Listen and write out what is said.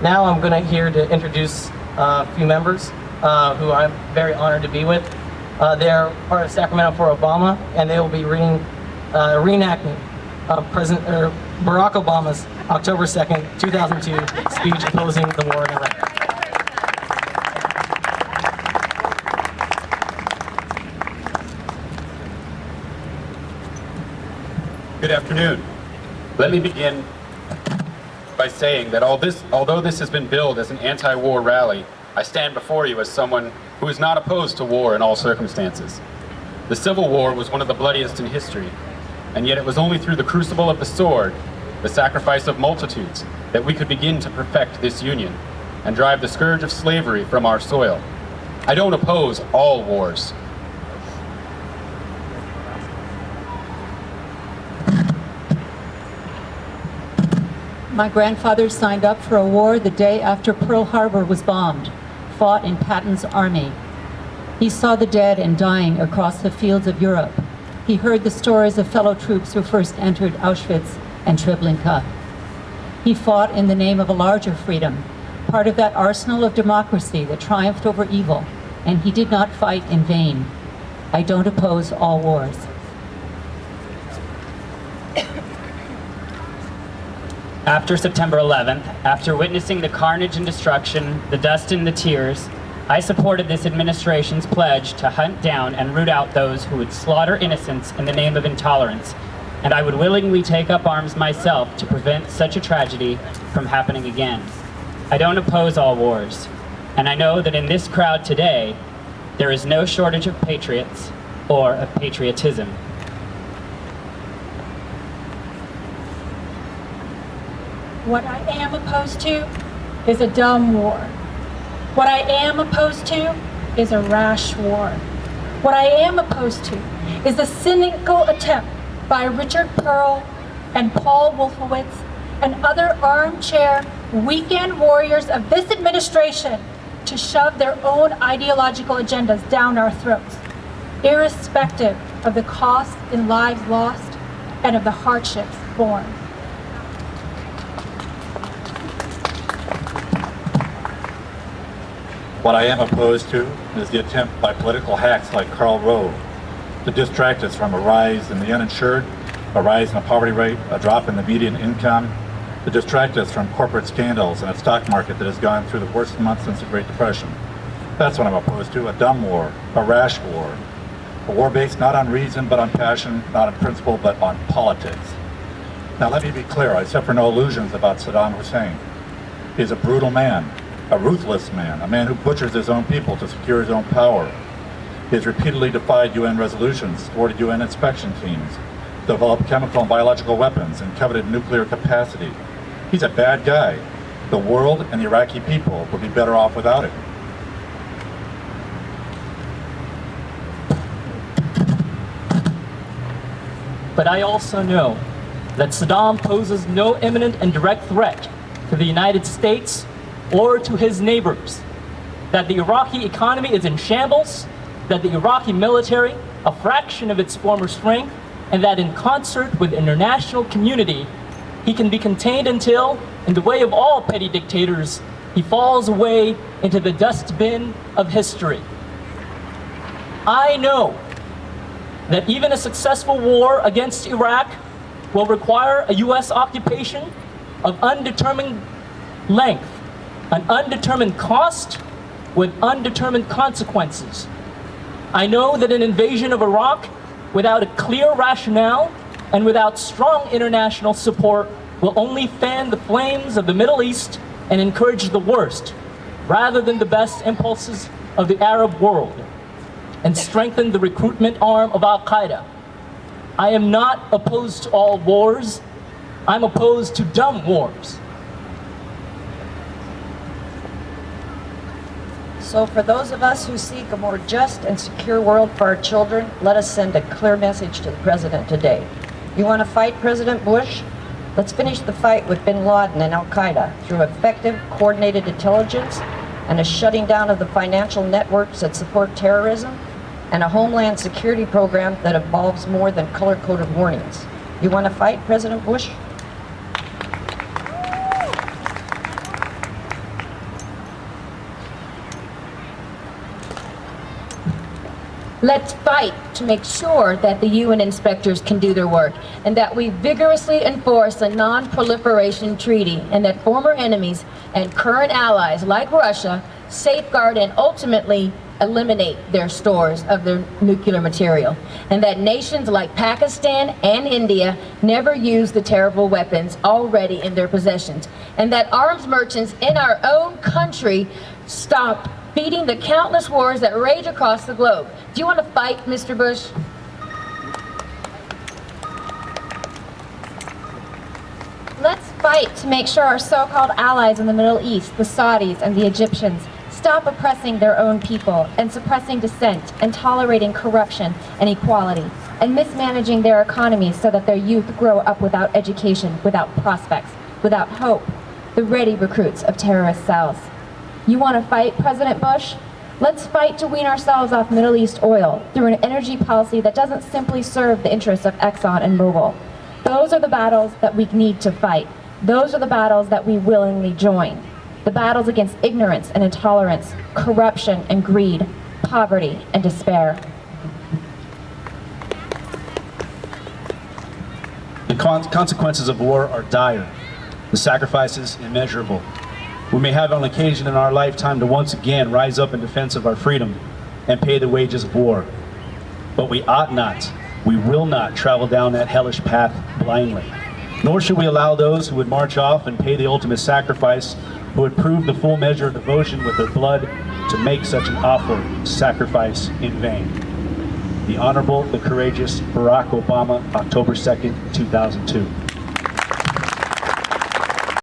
Now I'm going to here to introduce a few members who I'm very honored to be with. They are part of Sacramento for Obama, and they will be reading reenactment of President Barack Obama's October 2nd, 2002 speech opposing the war in Iraq. Good afternoon. Let me begin by saying that although this has been billed as an anti-war rally, I stand before you as someone who is not opposed to war in all circumstances. The Civil War was one of the bloodiest in history, and yet it was only through the crucible of the sword, the sacrifice of multitudes, that we could begin to perfect this union and drive the scourge of slavery from our soil. I don't oppose all wars. My grandfather signed up for a war the day after Pearl Harbor was bombed, fought in Patton's army. He saw the dead and dying across the fields of Europe. He heard the stories of fellow troops who first entered Auschwitz and Treblinka. He fought in the name of a larger freedom, part of that arsenal of democracy that triumphed over evil, and he did not fight in vain. I don't oppose all wars. After September 11th, after witnessing the carnage and destruction, the dust and the tears, I supported this administration's pledge to hunt down and root out those who would slaughter innocents in the name of intolerance, and I would willingly take up arms myself to prevent such a tragedy from happening again. I don't oppose all wars, and I know that in this crowd today, there is no shortage of patriots or of patriotism. What I am opposed to is a dumb war. What I am opposed to is a rash war. What I am opposed to is the cynical attempt by Richard Pearl and Paul Wolfowitz and other armchair weekend warriors of this administration to shove their own ideological agendas down our throats, irrespective of the cost in lives lost and of the hardships borne. What I am opposed to is the attempt by political hacks like Karl Rove to distract us from a rise in the uninsured, a rise in the poverty rate, a drop in the median income, to distract us from corporate scandals and a stock market that has gone through the worst months since the Great Depression. That's what I'm opposed to, a dumb war, a rash war. A war based not on reason but on passion, not on principle but on politics. Now let me be clear, I suffer no illusions about Saddam Hussein. He's a brutal man, a ruthless man, a man who butchers his own people to secure his own power. He has repeatedly defied UN resolutions, thwarted UN inspection teams, developed chemical and biological weapons, and coveted nuclear capacity. He's a bad guy. The world and the Iraqi people would be better off without him. But I also know that Saddam poses no imminent and direct threat to the United States or to his neighbors, that the Iraqi economy is in shambles, that the Iraqi military, a fraction of its former strength, and that in concert with the international community, he can be contained until, in the way of all petty dictators, he falls away into the dustbin of history. I know that even a successful war against Iraq will require a US occupation of undetermined length, an undetermined cost with undetermined consequences. I know that an invasion of Iraq without a clear rationale and without strong international support will only fan the flames of the Middle East and encourage the worst, rather than the best impulses of the Arab world, and strengthen the recruitment arm of Al-Qaeda. I am not opposed to all wars. I'm opposed to dumb wars. So for those of us who seek a more just and secure world for our children, let us send a clear message to the President today. You want to fight President Bush? Let's finish the fight with bin Laden and Al-Qaeda through effective, coordinated intelligence and a shutting down of the financial networks that support terrorism and a homeland security program that involves more than color-coded warnings. You want to fight President Bush? Let's fight to make sure that the UN inspectors can do their work, and that we vigorously enforce a non-proliferation treaty, and that former enemies and current allies like Russia safeguard and ultimately eliminate their stores of their nuclear material, and that nations like Pakistan and India never use the terrible weapons already in their possessions, and that arms merchants in our own country stop feeding the countless wars that rage across the globe. Do you want to fight, Mr. Bush? Let's fight to make sure our so-called allies in the Middle East, the Saudis and the Egyptians, stop oppressing their own people and suppressing dissent and tolerating corruption and equality and mismanaging their economies so that their youth grow up without education, without prospects, without hope, the ready recruits of terrorist cells. You want to fight, President Bush? Let's fight to wean ourselves off Middle East oil through an energy policy that doesn't simply serve the interests of Exxon and Mobil. Those are the battles that we need to fight. Those are the battles that we willingly join. The battles against ignorance and intolerance, corruption and greed, poverty and despair. The consequences of war are dire. The sacrifices immeasurable. We may have on occasion in our lifetime to once again rise up in defense of our freedom and pay the wages of war. But we ought not, we will not travel down that hellish path blindly. Nor should we allow those who would march off and pay the ultimate sacrifice, who would prove the full measure of devotion with their blood, to make such an awful sacrifice in vain. The Honorable, the Courageous Barack Obama, October 2nd, 2002.